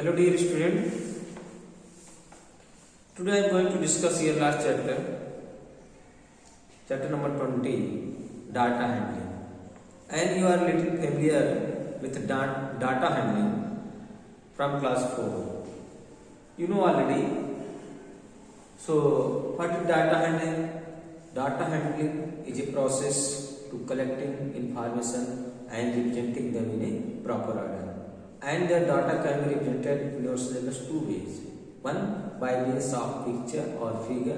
Hello dear student, today I am going to discuss your last chapter number 20, data handling. And you are little familiar with data handling from class 4. You know already. So what is data handling? Data handling is a process to collecting information and representing them in a proper order. And the data can be represented in your syllabus two ways. One by means of picture or figure,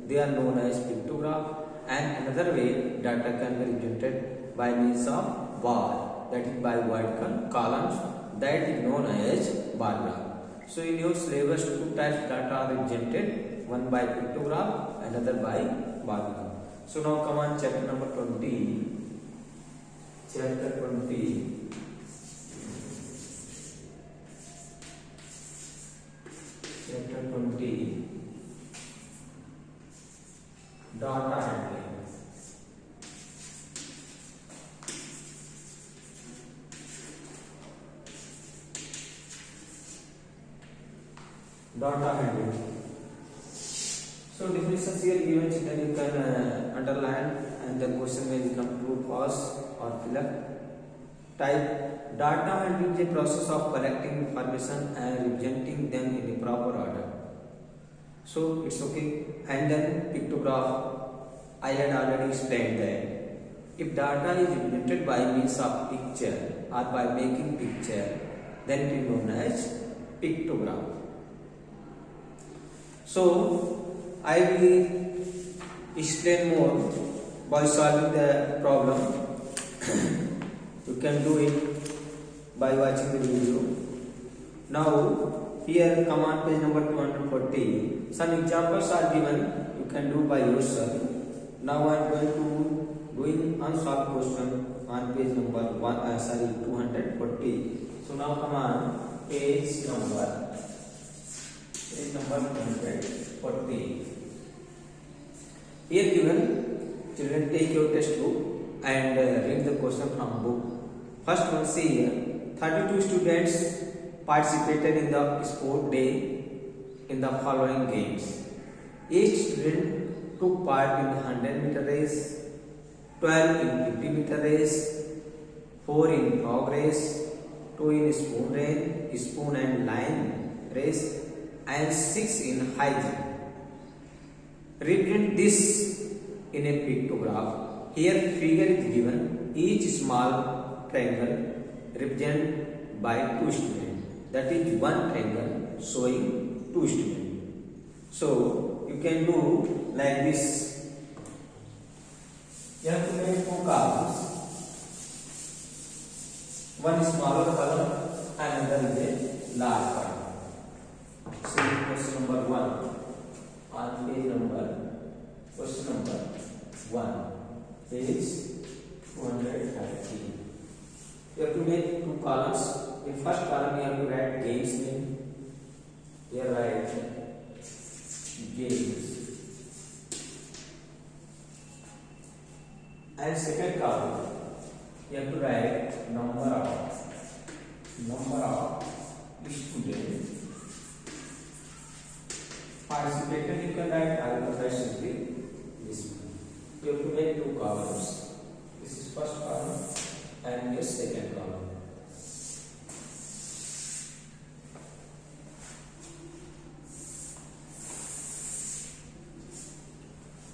they are known as pictograph, and another way data can be represented by means of bar, that is by vertical columns, that is known as bar graph. So in your syllabus two types data are represented, one by pictograph, another by bar graph. So now come on, chapter number 20. Chapter 20. Chapter 20, data handling. Data handling. So definitions here given, then you can underline, and the question may become true, false, or fill up. Type: data handling is a process of collecting information and representing them in a proper order. So it's okay. And then pictograph, I had already explained that if data is represented by means of picture or by making picture, then it is known as pictograph. So I will explain more by solving the problem. You can do it by watching the video. Now here come on page number 240. Some examples are given. You can do by yourself. Now I am going to doing unsolved question on page number 240. So now come on page number 240. Here given, children, take your textbook and read the question from book. First one, see here, 32 students participated in the sport day in the following games. Each student took part in the 100-meter race, 12 in 50-meter race, 4 in frog race, 2 in spoon and line race, and 6 in high jump. Represent this in a pictograph. Here figure is given. Each small triangle represented by two students. That is one triangle showing two students. So you can do like this. You have to make two columns. One is smaller column and another is a large column. So question number 1 on page number, question number 1. Page 230. You have to make two columns. In first column you have to write games name. Here write games. And second column you have to write number of students participated. You can write alphabetically this one. You have to make two columns. This is first column and this second column.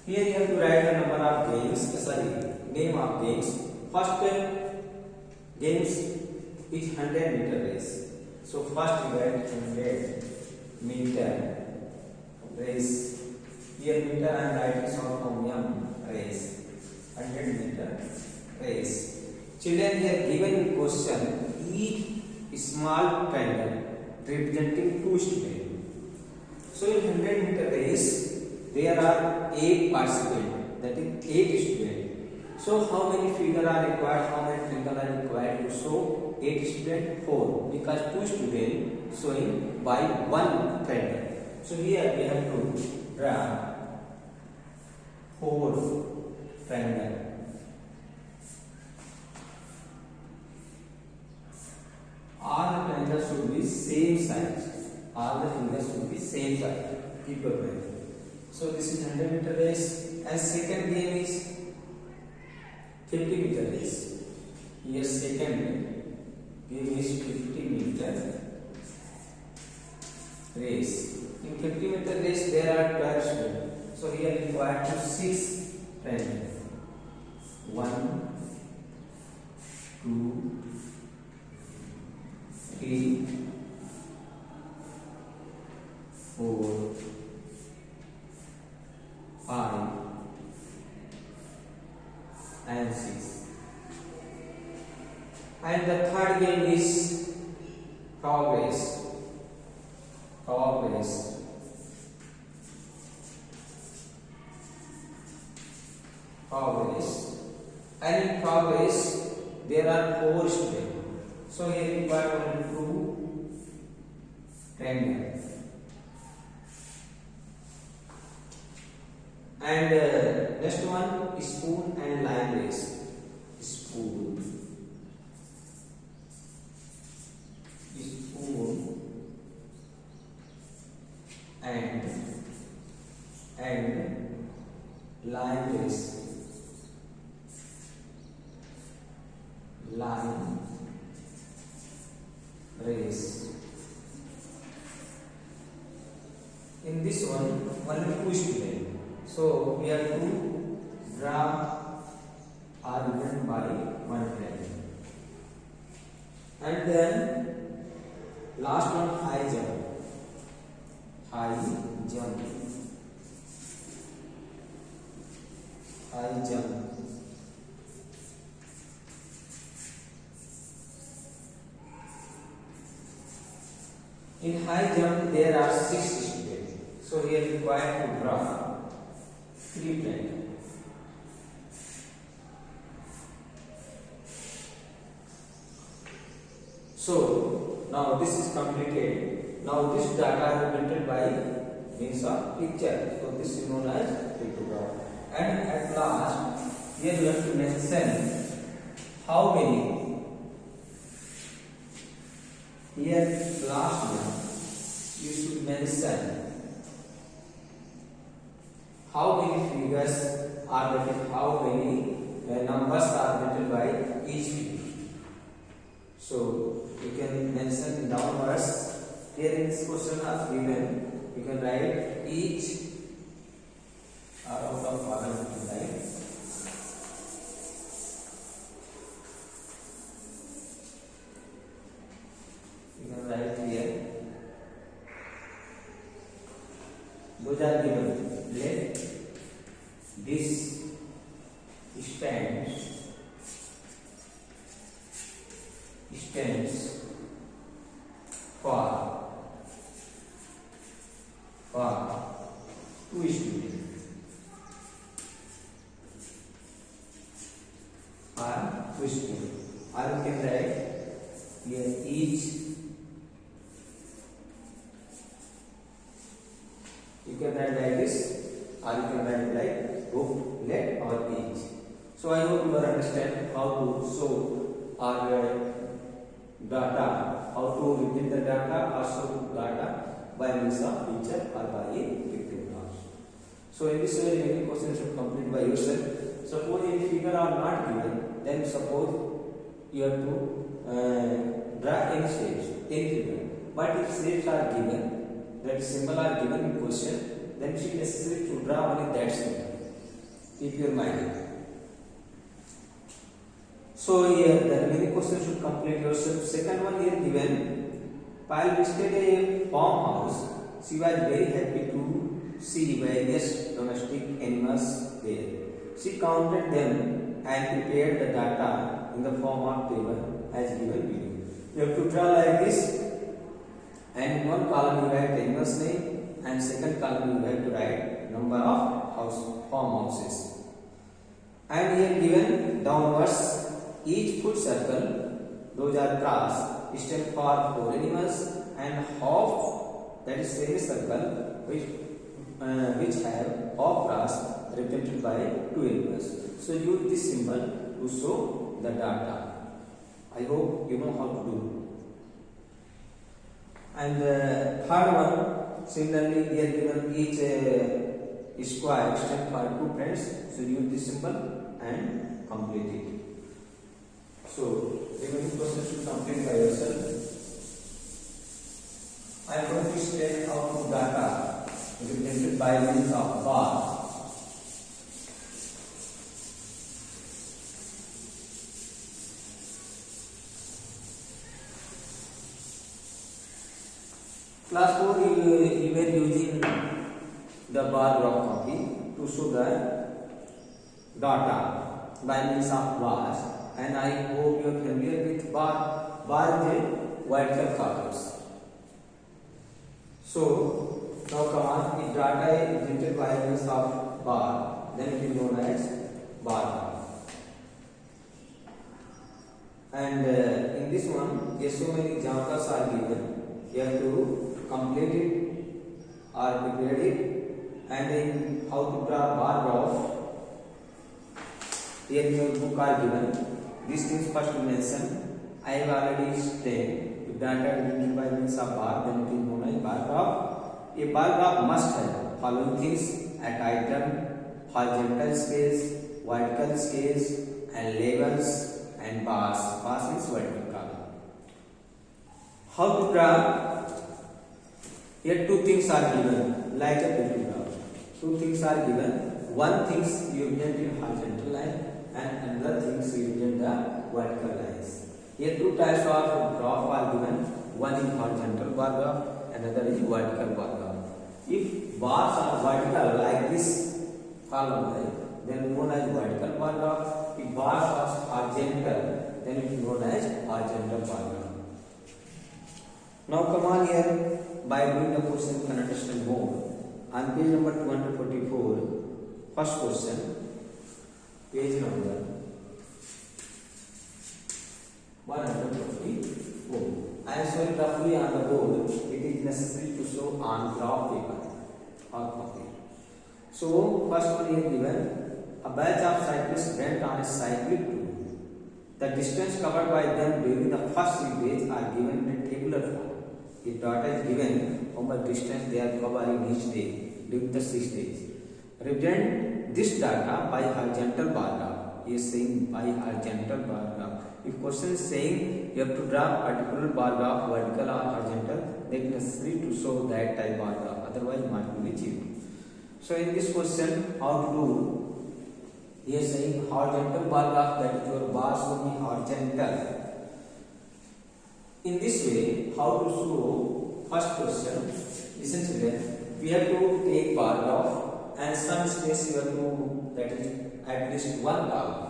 Here you have to write the number of games, name of games. First games is 100-meter race. So first you write 100-meter race. Here meter I am writing short form race. 100-meter race. Children, here given question, each small triangle representing two students. So in 100-meter race there are 8 participants, that is 8 students. So how many figures are required, how many triangles are required to show 8 students? 4, because 2 students showing by one triangle. So here we have to draw 4 triangles. All the triangles should be same size. All the fingers should be same size. Keep your mind. So this is 100-meter race, and second game is 50-meter race. Here second game is 50-meter race. In 50-meter race there are 12 students. So here required to 6 friends. 1, 2, 3, 4, 5, and 6. And the third game is frog race. Frog race. Frog race. And in frog race there are 4 students. So here required only 2 triangles. And next one is spoon and line race. Spoon, spoon, and line race. Line race. In this one, only 2 students. So we have to draw are given by 1 friend. And then last one, high jump. High jump. High jump. In high jump there are 6 students. So here required to draw 3 triangles. So now this is completed. Now this data is printed by means of picture. So this is known as pictograph. And at last here you have to mention how many. Here last one you should mention how many figures are written, how many numbers are written by each figure. So you can mention downwards. Here in this question are given, you can write each out of order you can write. You can write here. Those are given. Let this stands for 2 students. For 2 students. Or you can write here each. You can write like this, or you can write like book, let, or each. So I hope you will understand how to show our data, how to repeat the data or show data by means of picture or by a pictograph. So in this way, any question should complete by yourself. Suppose any figure are not given, then suppose you have to draw any shapes, any figure. But if shapes are given, that symbol are given in question, then it is necessary to draw only that symbol. Keep your mind. So here the remaining question should complete yourself. Second one here given. While visited a farmhouse, she was very happy to see various domestic animals there. She counted them and prepared the data in the form of table as given below. You have to draw like this, and in one column you write the animal's name, and second column you have to write number of farmhouses. And here given downwards, each foot circle, those are cross, stand for 4 animals, and half, that is semicircle, which have half cross represented by 2 animals. So use this symbol to show the data. I hope you know how to do. And the third one, similarly they are given each square extend for two friends, so use this symbol and complete it. So remaining process to complete by yourself. I am going to explain how to data represented by means of bar. Class 4 you were using the bar graph copy to show the data by means of bars, and I hope you are familiar with bar. Bar is a vertical columns. So now come on, if data is represented by means of bar, then it is known as bar graph. And in this one, yes, so many examples are given. You have to complete it or prepare it. And in how to draw bar graph, here in your book are given. These things first to mention. I have already explained. If data is represented by means of bar, then it is known as bar graph. A bar graph must have following things at item, horizontal space, vertical space, and labels and bars. Bars is vertical column. How to draw? Here two things are given, like a pictogram. Two things are given. One thing you represent in horizontal line, and another thing you represent the vertical lines. Here two types of graph are given. One is horizontal bar graph, another is vertical bar graph. If bars are vertical like this column, then known as vertical bar graph. If bars are horizontal, then it is known as horizontal bar graph. Now come on here. By doing the question you can understand more. On page number 244, first question, page number 144. I am showing roughly on the board. It is necessary to show on graph paper or copy. So first one is given. A batch of cyclists went on a cycling tour. The distance covered by them during the first 3 days are given in a tabular form. If data is given, how much distance they are covering each day during the 6 days. Represent this data by horizontal bar graph. He is saying by horizontal bar graph. If question is saying you have to draw particular bar graph, vertical or horizontal, then it is necessary to show that type bar graph. Otherwise, mark will be 0. So in this question, how to do? He is saying horizontal bar graph, that is your bars will be horizontal. In this way, how to show? First question, listen children, we have to take bar graph and some space you have to, that is at least one column,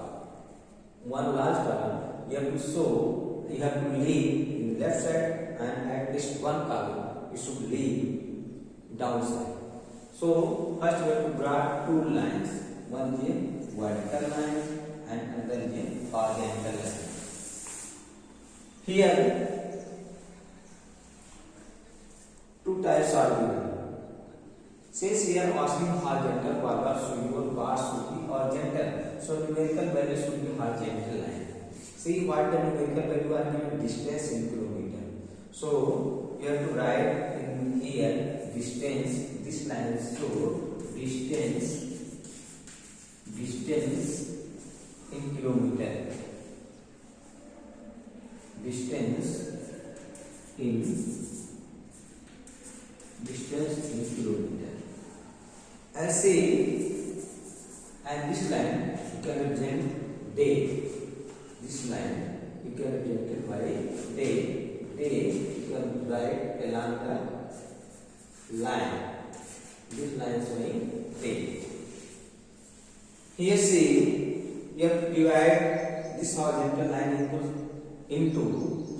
one large column. You have to show, you have to leave in the left side, and at least one column you should leave downside. So first we have to draw two lines. One is a vertical line and another is a horizontal line. Here two types are given. Since we are asking horizontal bar graph, so your bars should be horizontal. So numerical value should be horizontal line. See what the numerical value are given, distance in kilometer. So you have to write in here distance. This line is so distance in kilometer. Distance in kilometer. And see, and this line you can represent day. This line you can represent it by day. Day you can write along the line. This line is showing day. Here see, you have to divide this horizontal line into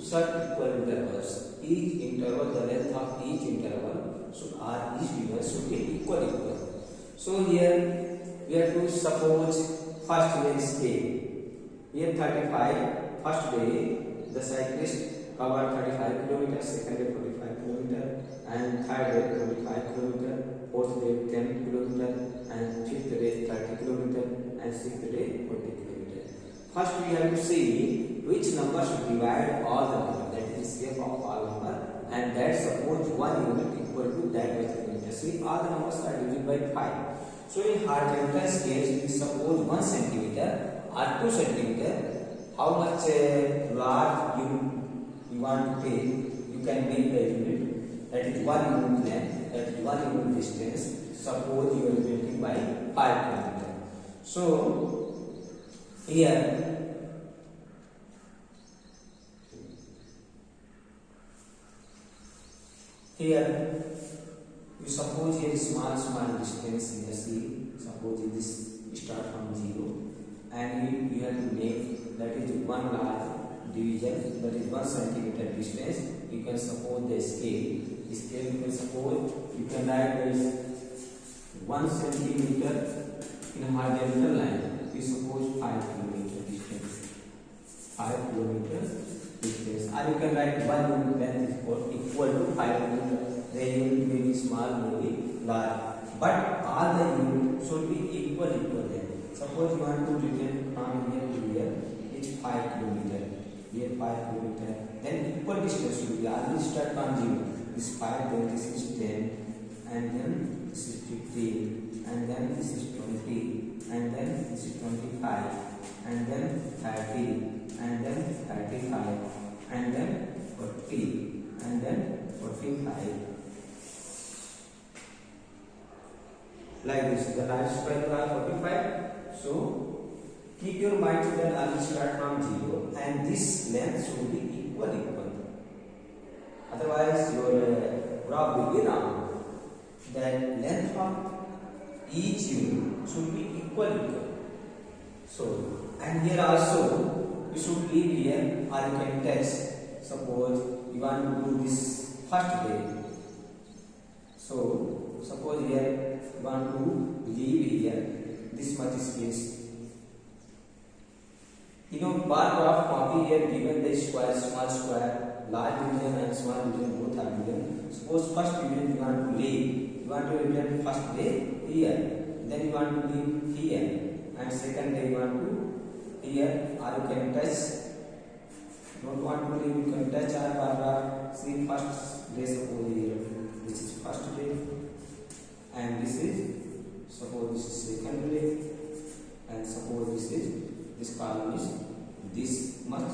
certain equal intervals. Each interval, the length of each interval should each figure should be equal. So here we have to suppose first day is A. Here 35, first day the cyclist covered 35 kilometers, second day 45 kilometers, and third day 25 kilometers, fourth day 10 kilometers, and fifth day 30 kilometers, and sixth day 40 kilometers. First we have to see which number should divide all the numbers, that is shape of all number, and that suppose suppose 1 unit equal to that much kilometer. See, all the numbers are divided by 5. So in horizontal scale, we suppose 1 centimeter or 2 centimeter. How much large you want to take, you can make the unit. That is 1 unit length, that is 1 unit distance. Suppose you are dividing by 5 kilometer. So here you suppose here small distance here. See, suppose this start from 0 and you have to make, that is one large division, that is 1 centimeter distance. You can suppose the scale you can suppose, you can write as 1 centimeter in horizontal line. We suppose 5 kilometer distance, 5 kilometer distance, or you can write 1 unit length is equal to 5 meter. The unit may be small, may be large, but all the units should be equal length. Suppose you want to return from here to here, it's 5 kilometer. Here 5 kilometer. Then equal distance should be always start from 0. This 5, then this is 10, and then this is 15, and then this is 20, and then this is 25, and then 30, and then 35, and then 40, and then 45. Like this, the largest value are 45. So keep your mind that always start from 0, and this length should be equal. Otherwise, your graph will be round. The length of each unit should be equal. So, and here also you should leave here, or you can test. Suppose you want to do this first day. So suppose here you want to leave here this much space. Bar graph copy here given the square, small square, large division and small division both are given. Suppose first division you want to leave, you want to return first day here, then you want to leave here, and second day you want to here, or you can touch. Don't want to leave, you can touch our bar graph. See, first day suppose here, this is first day, and this is, suppose this is second day, and suppose this column is this much,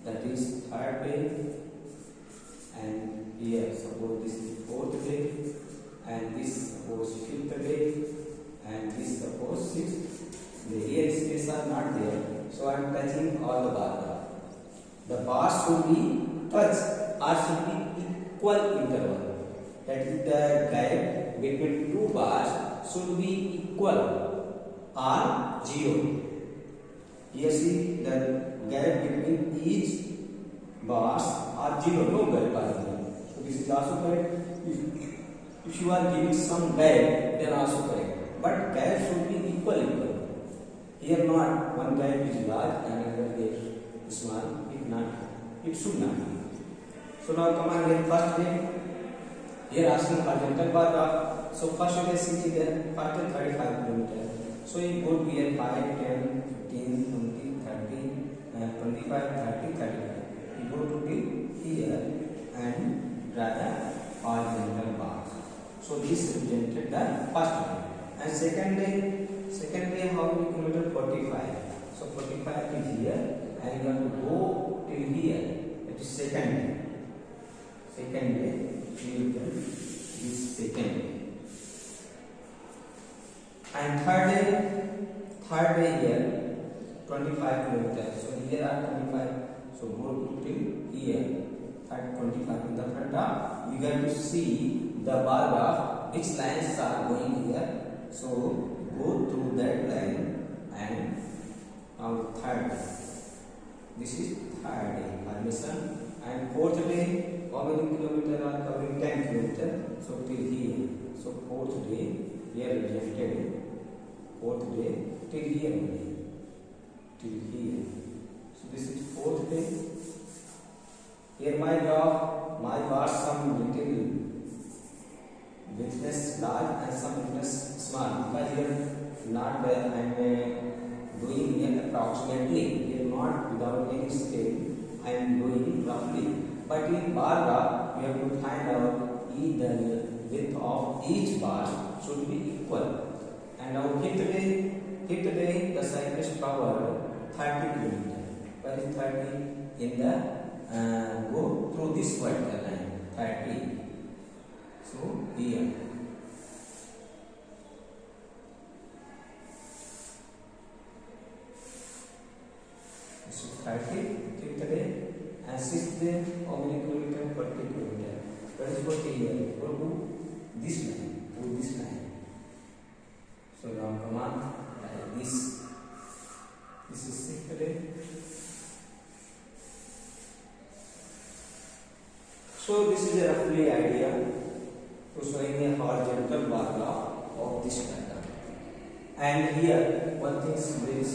that is third day, and here suppose this is fourth day, and this suppose fifth day, and this suppose sixth day. Here space are not there, so I am touching all the bar. The bars should be touched or should be equal interval. That is, the gap between two bars should be equal or 0. Here see, the gap between each bars are 0, no gap are 0. So this is also correct. If you are giving some gap, then also correct. But gap should be equal. Here not, one gap is large and another gap is small. If not, it should not be. So now come on here, first day. Here asking horizontal bar graph. So first you can see there, first 35 kilometer. So you go to here 5, 10, 15, 20, 30, 25, 30, 35. You go to here and draw the horizontal bars. So this represented the first day. And second day how many kilometer? 45. So 45 is here, and you have to go till here. It is second day. Second day, you will this second day. And third day here, 25 kilometers. So here are 25. So go till here, 25 in the front half. You have to see the bar graph, which lines are going here. So go through that line and now third day. This is third day formation. And fourth day, how many kilometers are covering? 10 kilometers. So till here. So fourth day, here rejected. Fourth day till here only. Till here. So this is fourth day. Here my graph, my bars some little widthness large and some widthness small. Because here not there I am doing here approximately. Here not without any scale. I am doing roughly. But in bar graph, you have to find out the width of each bar should be equal. And on fifth day, the cyclist covered 30 kilometers. Where is 30? In the go through this vertical line, 30. So here. This is 30, fifth day, and sixth day, how many kilometers? 40 kilometers. That is 40 here. Go to this line, So now come on, this is sixth day. So this is a roughly idea to showing a horizontal bar graph of this data. And here one thing is very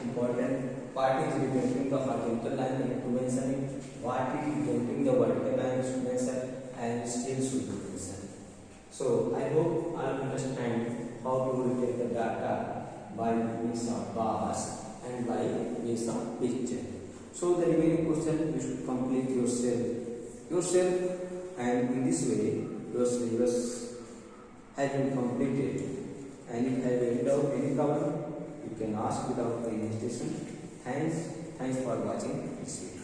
important part is representing the horizontal line. We have to mention it. What is representing the vertical line should mention, and still should be mentioned. So I hope I understand how to represent the data by means of bars and by means of picture. So the remaining question you should complete yourself, and in this way your syllabus has been completed. And if you have any doubt, any problem, you can ask without any hesitation. Thanks for watching this video.